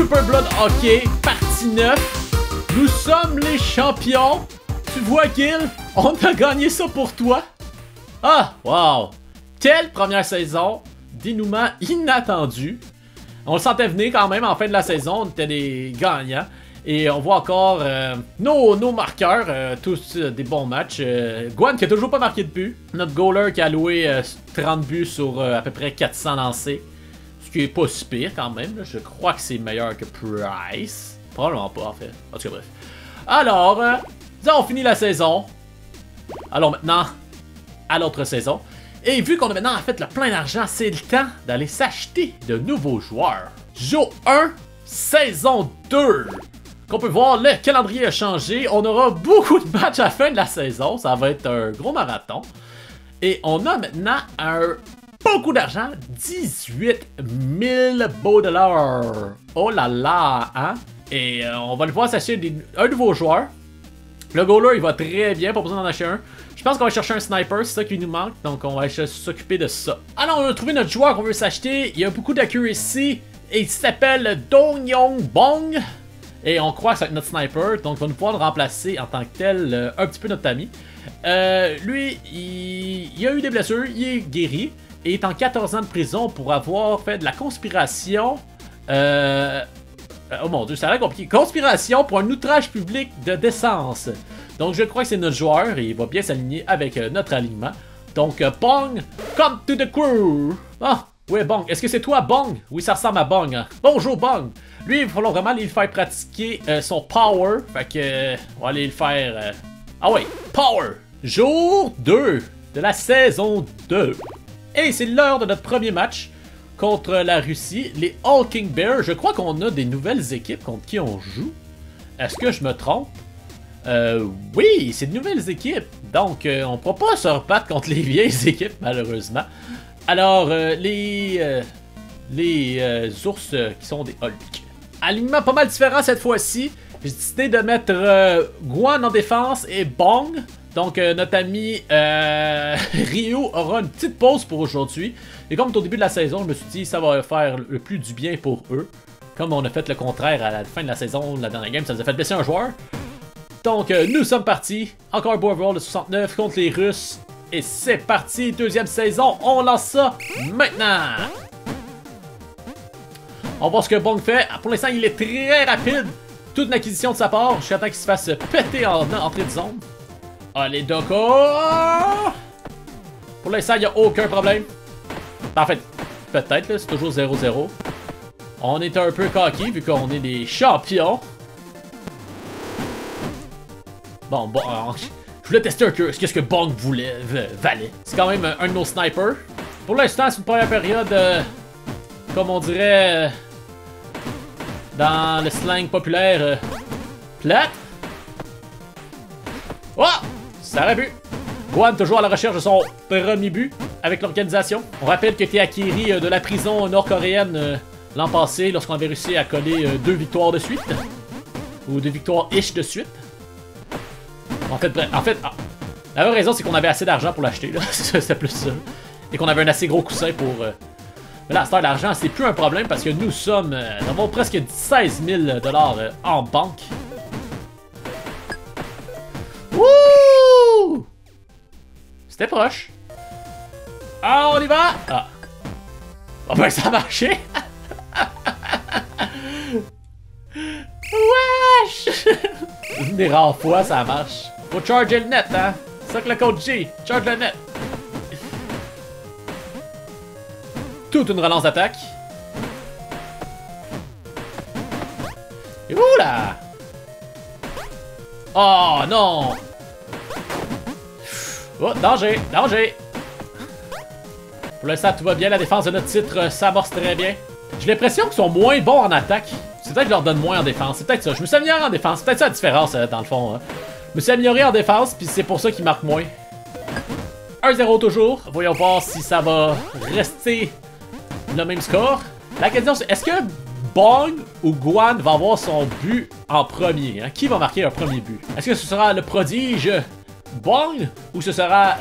Super Blood Hockey, partie 9. Nous sommes les champions. Tu vois, Gil, on a gagné ça pour toi. Ah, wow. Quelle première saison. Dénouement inattendu. On le sentait venir quand même en fin de la saison. On était des gagnants. Et on voit encore nos marqueurs, tous des bons matchs. Gwan qui a toujours pas marqué de but. Notre goaler qui a alloué 30 buts sur à peu près 400 lancés. Ce qui est pas si pire quand même. Là. Je crois que c'est meilleur que Price. Probablement pas en fait. En tout cas bref. Alors, nous avons fini la saison. Allons maintenant à l'autre saison. Et vu qu'on a maintenant en fait le plein d'argent, c'est le temps d'aller s'acheter de nouveaux joueurs. Jour 1, saison 2. Qu'on peut voir, le calendrier a changé. On aura beaucoup de matchs à la fin de la saison. Ça va être un gros marathon. Et on a maintenant beaucoup d'argent. 18 000 beaux dollars. Oh là là, hein? Et on va le voir s'acheter un nouveau joueur. Le goaler, il va très bien. Pas besoin d'en acheter un. Je pense qu'on va chercher un sniper. C'est ça qui nous manque. Donc on va s'occuper de ça. Alors, on a trouvé notre joueur qu'on veut s'acheter. Il a beaucoup d'accuracy. Et il s'appelle Dong Yong Bong. Et on croit que ça va être notre sniper, donc on va pouvoir le remplacer en tant que tel, un petit peu notre ami. Lui, il a eu des blessures, il est guéri, et il est en 14 ans de prison pour avoir fait de la conspiration. Oh mon dieu, ça a l'air compliqué. Conspiration pour un outrage public de décence. Donc je crois que c'est notre joueur, et il va bien s'aligner avec notre alignement. Donc Bong, come to the crew! Ah! Oui, Bong. Est-ce que c'est toi, Bong? Oui, ça ressemble à Bong. Hein? Bonjour, Bong. Lui, il va falloir vraiment aller le faire pratiquer son power. Fait que, on va aller le faire... Ah ouais, power. Jour 2 de la saison 2. Et c'est l'heure de notre premier match contre la Russie. Les Hulking Bears. Je crois qu'on a des nouvelles équipes contre qui on joue. Est-ce que je me trompe? Oui, c'est de nouvelles équipes. Donc, on ne pourra pas se rebattre contre les vieilles équipes, malheureusement. Alors, les ours qui sont des Hulk. Alignement pas mal différent cette fois-ci. J'ai décidé de mettre Guan en défense et Bong. Donc, notre ami Ryu aura une petite pause pour aujourd'hui. Et comme au début de la saison, je me suis dit ça va faire le plus du bien pour eux. Comme on a fait le contraire à la fin de la saison, la dernière game, ça nous a fait blesser un joueur. Donc, nous sommes partis. Encore un beau overall de 69 contre les Russes. Et c'est parti, deuxième saison, on lance ça maintenant! On va voir ce que Bong fait. Pour l'instant, il est très rapide. Toute une acquisition de sa part. Je suis attendu qu'il se fasse péter en entrée de zone. Allez, Doko! Pour l'instant, il n'y a aucun problème. En fait, peut-être, c'est toujours 0-0. On est un peu cocky vu qu'on est des champions. Bon, je voulais tester un peu ce que Bong valait. C'est quand même un de nos snipers. Pour l'instant, c'est une première période, comme on dirait dans le slang populaire, plate. Oh! Ça aurait pu. Guan toujours à la recherche de son premier but avec l'organisation. On rappelle que tu es acquéri de la prison nord-coréenne l'an passé lorsqu'on avait réussi à coller 2 victoires de suite. Ou 2 victoires-ish de suite. En fait, la vraie raison, c'est qu'on avait assez d'argent pour l'acheter. C'était plus ça. Et qu'on avait un assez gros coussin pour... Mais là, à cette heure, l'argent, c'est plus un problème parce que nous sommes... nous avons presque 16 000 dollars en banque. Wouh! C'était proche. Ah, on y va! Ah. Oh ben, ça a marché! Wesh! Une des rares fois, ça marche. Faut charger le net, hein? C'est ça que le code G. Charge le net. Toute une relance d'attaque. Et oula! Oh non! Oh, danger! Danger! Pour l'instant, tout va bien. La défense de notre titre s'amorce très bien. J'ai l'impression qu'ils sont moins bons en attaque. C'est peut-être que je leur donne moins en défense. C'est peut-être ça. Je me suis amélioré en défense. C'est peut-être ça la différence, dans le fond. Hein. Je me suis amélioré en défense, puis c'est pour ça qu'ils marquent moins. 1-0 toujours. Voyons voir si ça va rester le même score. La question, c'est est-ce que Bong ou Guan va avoir son but en premier? Hein? Qui va marquer un premier but? Est-ce que ce sera le prodige Bong ou ce sera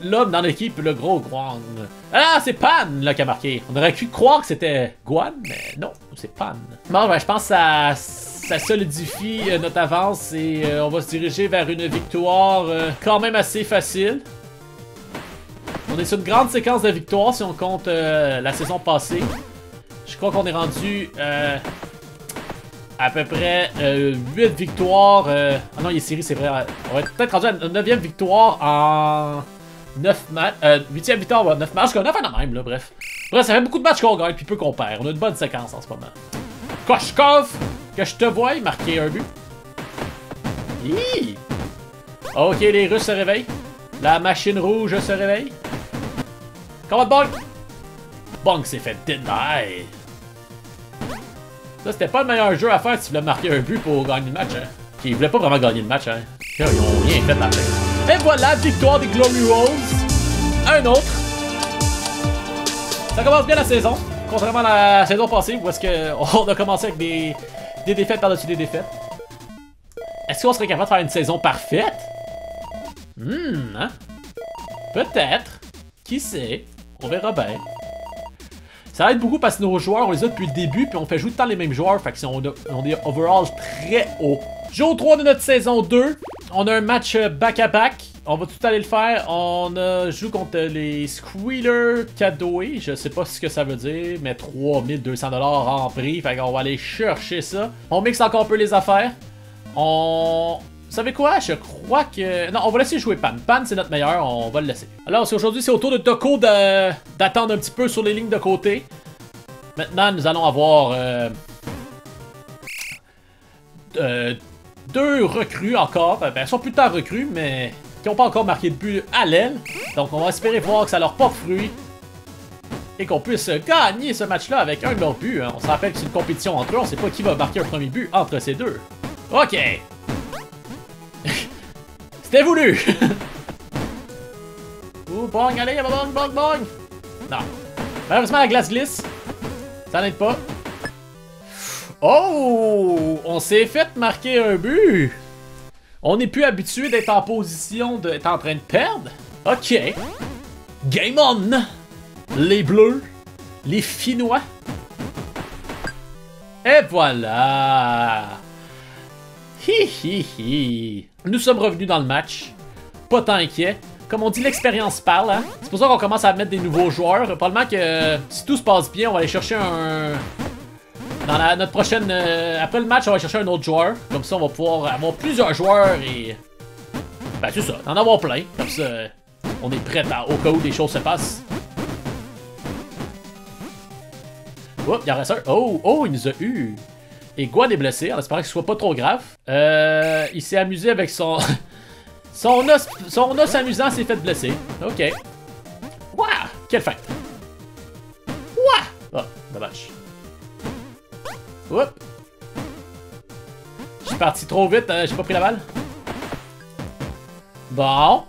l'homme dans l'équipe, le gros Guan. Ah, c'est Pan là qui a marqué. On aurait pu croire que c'était Guan, mais non, c'est Pan. Bon, ben, je pense que ça solidifie notre avance et on va se diriger vers une victoire quand même assez facile. On est sur une grande séquence de victoires si on compte la saison passée. Je crois qu'on est rendu à peu près 8 victoires. Ah non, il est série, c'est vrai. On va être peut-être rendu à la 9e victoire en 9 matchs. 8e victoire en 9 matchs. On a fait la même, là, bref. Bref, ça fait beaucoup de matchs qu'on gagne, puis peu qu'on perd. On a une bonne séquence en ce moment. Koshkov, que je te vois, il marquait un but. Hi! Ok, les Russes se réveillent. La machine rouge se réveille. Comment Bong? Bong s'est fait deny. Ça, c'était pas le meilleur jeu à faire si tu voulais marquer un but pour gagner le match. Hein. Ils voulaient pas vraiment gagner le match. Hein. Ils ont rien fait là-dedans. Et voilà, victoire des Glory Rolls. Un autre. Ça commence bien la saison. Contrairement à la saison passée où est-ce qu'on a commencé avec des défaites par-dessus des défaites. Est-ce qu'on serait capable de faire une saison parfaite? Hein? Peut-être. Qui sait? On verra bien. Ça aide beaucoup parce que nos joueurs, on les a depuis le début, puis on fait jouer tout le temps les mêmes joueurs, fait qu'on a des overall très hauts. Jour 3 de notre saison 2, on a un match back-à-back. On va tout aller le faire. On joue contre les Squealer Cadoé. Je sais pas ce que ça veut dire, mais 3200$ en prix. Fait qu'on va aller chercher ça. On mixe encore un peu les affaires. Vous savez quoi? Je crois que... Non, on va laisser jouer Pan. Pan, c'est notre meilleur. On va le laisser. Alors, aujourd'hui, c'est au tour de Toko d'attendre un petit peu sur les lignes de côté. Maintenant, nous allons avoir... 2 recrues encore. Ben, elles sont plus tard recrues, mais... qui n'ont pas encore marqué de but à l'aile. Donc, on va espérer voir que ça leur porte fruit. Et qu'on puisse gagner ce match-là avec un de leurs buts. Hein. On se rappelle que c'est une compétition entre eux. On sait pas qui va marquer un premier but entre ces deux. OK. C'était voulu. Ouh, bang, allez, bang, bang, bang. Non. Malheureusement, la glace glisse. Ça n'aide pas. Oh! On s'est fait marquer un but. On n'est plus habitué d'être en position d'être en train de perdre. OK. Game on! Les Bleus. Les Finnois. Et voilà! Hi hi hi! Nous sommes revenus dans le match. Pas tant inquiet. Comme on dit, l'expérience parle, hein? C'est pour ça qu'on commence à mettre des nouveaux joueurs. Probablement que si tout se passe bien, on va aller chercher un... Dans notre prochaine... après le match, on va chercher un autre joueur. Comme ça, on va pouvoir avoir plusieurs joueurs et... Ben, c'est ça. En avoir plein. Comme ça, on est prêt au cas où des choses se passent. Oups, il en reste un. Oh, il nous a eu. Et Guan est blessé, en espérant que ce soit pas trop grave. Il s'est amusé avec son... son os amusant s'est fait blesser. OK. Wouah! Quelle fête! Wouah! Oh, dommage. Oups! Je suis parti trop vite, j'ai pas pris la balle. Bon.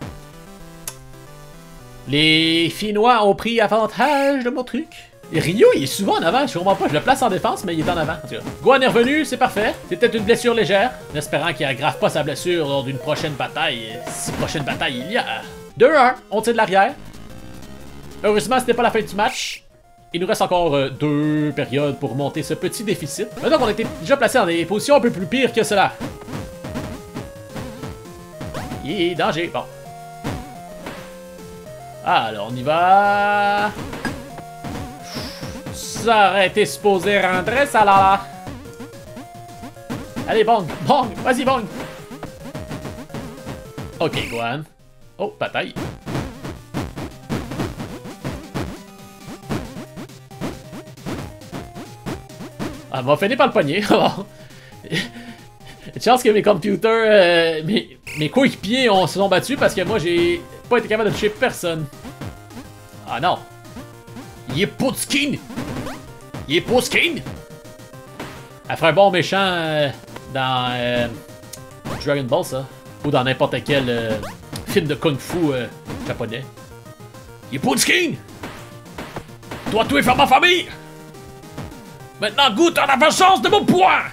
Les Finnois ont pris avantage de mon truc. Et Rio, il est souvent en avant, je comprends pas, je le place en défense, mais il est en avant. En tout cas. Guan est revenu, c'est parfait. C'était une blessure légère, en espérant qu'il aggrave pas sa blessure lors d'une prochaine bataille. Si prochaine bataille il y a. 2-1, on tire de l'arrière. Heureusement, c'était pas la fin du match. Il nous reste encore 2 périodes pour monter ce petit déficit. Donc on était déjà placé dans des positions un peu plus pires que cela. Danger, bon. Alors, on y va. Ça aurait été supposé rentrer, ça là. Allez, bang, bang, vas-y, bang. Ok, Guan. Oh, bataille. Ah, on va finir par le poignet. Une chance que mes computers, mes coéquipiers se sont battus parce que moi, j'ai pas été capable de toucher personne. Ah non. Il est Putskin. Il est Putskin. Elle ferait un bon méchant dans Dragon Ball, ça. Ou dans n'importe quel film de kung-fu japonais. Il est Putskin. Toi, tu es faire ma famille. Maintenant, goûte à la vengeance de mon poing.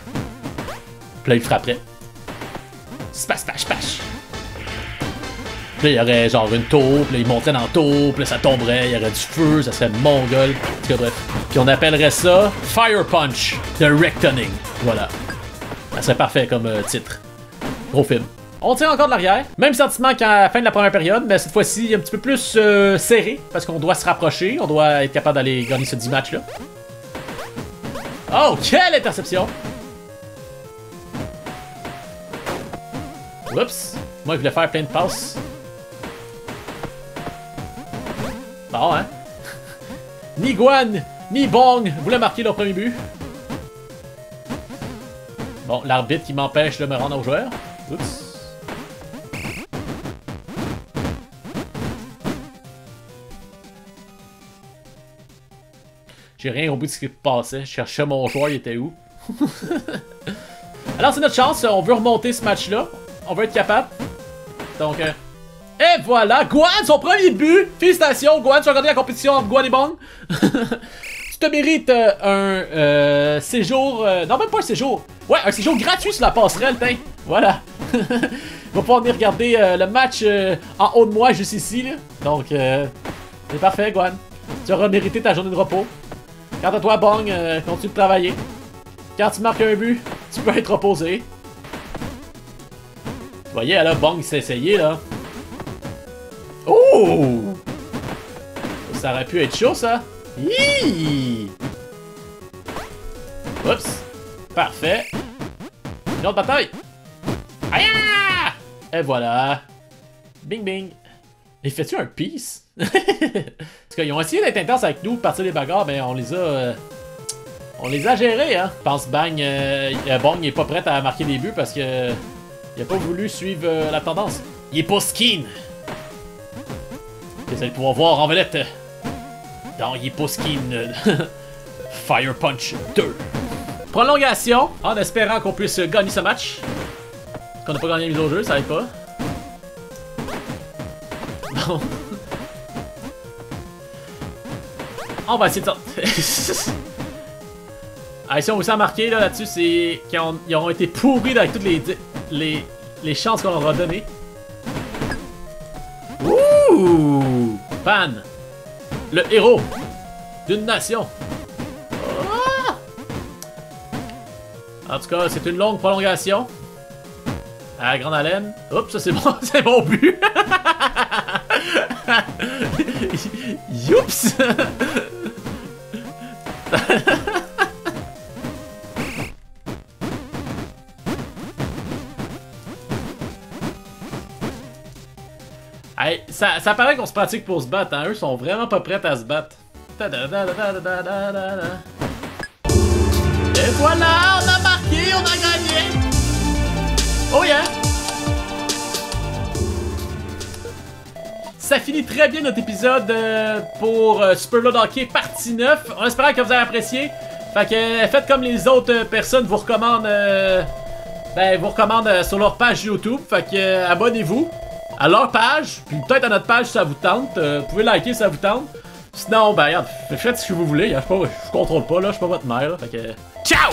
Puis là, il frapperait. Spash, spash, spash. Puis là, il y aurait genre une tour, puis là, il monterait dans la tour, puis là, ça tomberait, il y aurait du feu, ça serait mongol. En tout cas, bref. Puis on appellerait ça Fire Punch de Reckoning. Voilà. Ça serait parfait comme titre. Gros film. On tient encore de l'arrière. Même sentiment qu'à la fin de la première période, mais cette fois-ci un petit peu plus serré, parce qu'on doit se rapprocher, on doit être capable d'aller gagner ce 10 matchs-là. Oh, quelle interception! Oups! Moi, je voulais faire plein de passes. Bon, hein? Ni Guan, ni Bong voulaient marquer leur premier but. Bon, l'arbitre qui m'empêche de me rendre au joueur. Oups. J'ai rien compris de ce qui passait. Je cherchais mon joueur, il était où? Alors, c'est notre chance. On veut remonter ce match-là. On veut être capable. Donc, et voilà! Guan, son premier but! Félicitations, Guan, tu as regardé la compétition entre Guan et Bong. Tu te mérites un séjour... non, même pas un séjour. Ouais, un séjour gratuit sur la passerelle, tiens. Voilà. On va pouvoir venir regarder le match en haut de moi, juste ici. Là. Donc, c'est parfait, Guan. Tu auras mérité ta journée de repos. Quant à toi, Bong, continue de travailler. Quand tu marques un but, tu peux être reposé. Vous voyez, là, Bong s'est essayé, là. Oh! Ça aurait pu être chaud, ça. Hiii! Oups! Parfait. Une autre bataille. Aïe! Et voilà. Bing bing. Et fais-tu un peace? Parce qu'ils ont essayé d'être intenses avec nous, de partir des bagarres, mais on les a gérés, hein. Je pense Bang, Bong n'est pas prêt à marquer des buts parce que il a pas voulu suivre la tendance. Il est pas skin. Vous allez pouvoir voir en vedette dans Il est pas skin Fire Punch 2. Prolongation, en espérant qu'on puisse gagner ce match. Parce qu'on n'a pas gagné la mise au jeu, ça aide pas. Bon. On va essayer de sortir. Ah, si on réussit à marquer là-dessus, c'est qu'ils auront été pourris avec toutes les chances qu'on leur a données. Ouh! Pan! Le héros d'une nation. Ah! En tout cas, c'est une longue prolongation. À la grande haleine. Oups, ça c'est bon, c'est mon but! Youps! Hey, ça paraît qu'on se pratique pour se battre, hein? Eux sont vraiment pas prêts à se battre. Et voilà, on a marqué, on a gagné! Oh yeah! Ça finit très bien notre épisode pour Super Blood Hockey partie 9. On espère que vous avez apprécié. Fait que faites comme les autres personnes vous recommandent, sur leur page YouTube. Fait que abonnez-vous à leur page, puis peut-être à notre page si ça vous tente. Vous pouvez liker si ça vous tente. Sinon, ben regarde, faites ce que vous voulez. Je contrôle pas là, je suis pas votre mère. Là, fait que ciao!